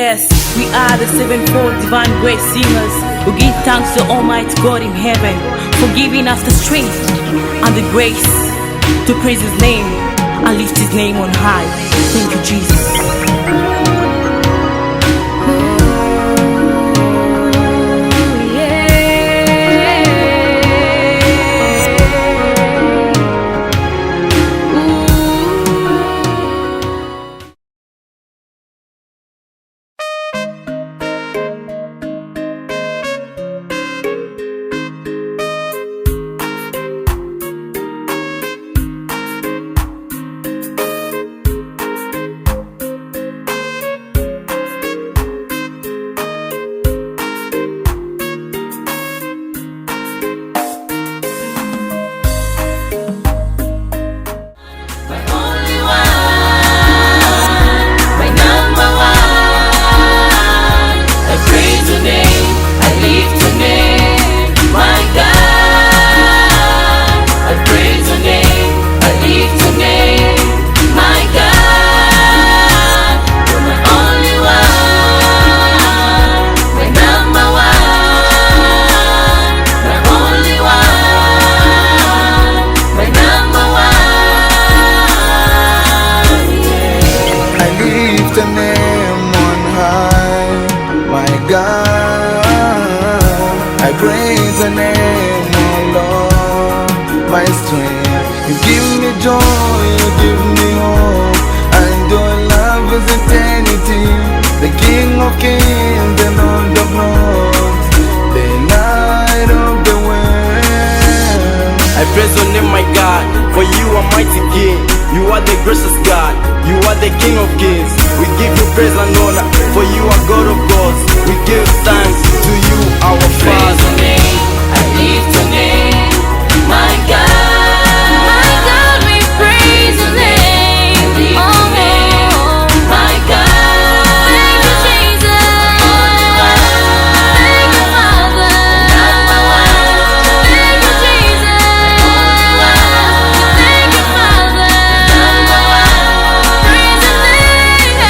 Yes, we are the sevenfold divine grace singers who give thanks to Almighty God in heaven for giving us the strength and the grace to praise His name and lift His name on high. Thank you, Jesus. I praise the name, oh Lord, my strength. You give me joy, you give me hope, and your love is eternity. The King of Kings, the Lord of Lords, the Light of the world. I praise your name, my God, for you are mighty King. You are the gracious God, you are the King of Kings. We give you praise and honor, for you are God of gods. We give thanks to you, our Father. Praise your name, I lift your name, my God. My God, we praise your name, lift your name, my God. Thank you, Jesus. Thank you, Father. Number one. Thank you, Jesus. Thank you, Father. Number one. Praise your name,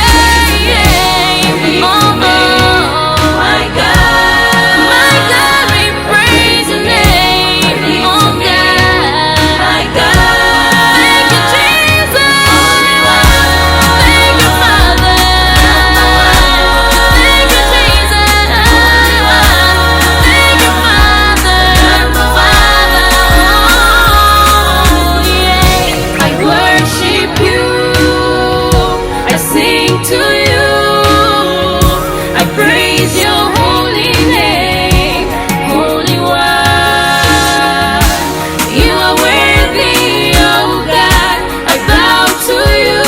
oh, my God. My God, we praise your name, oh God. My God. Thank you, Jesus. Thank you, Father. Thank you, Jesus. Thank you, Father. Oh, yeah. I worship you. I sing to you. I praise your holy name, Holy One. You are worthy, oh God. I bow to you.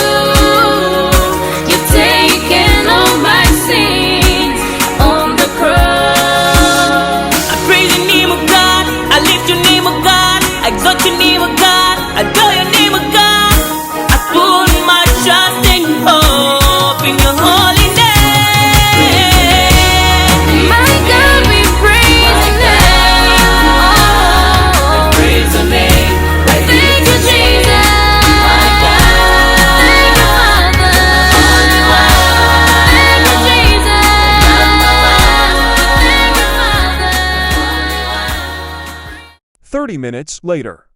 You've taken all my sins on the cross. I praise your name, of God. I lift your name, of God. I exalt your name, of God. I adore your name, of God. I put my trust and hope in your holy name. My God, we praise your name. Oh, Praise your name. thank you, Jesus. My God. Thank you, Father. Thank you, Jesus. Thank you, Father. 30 minutes later.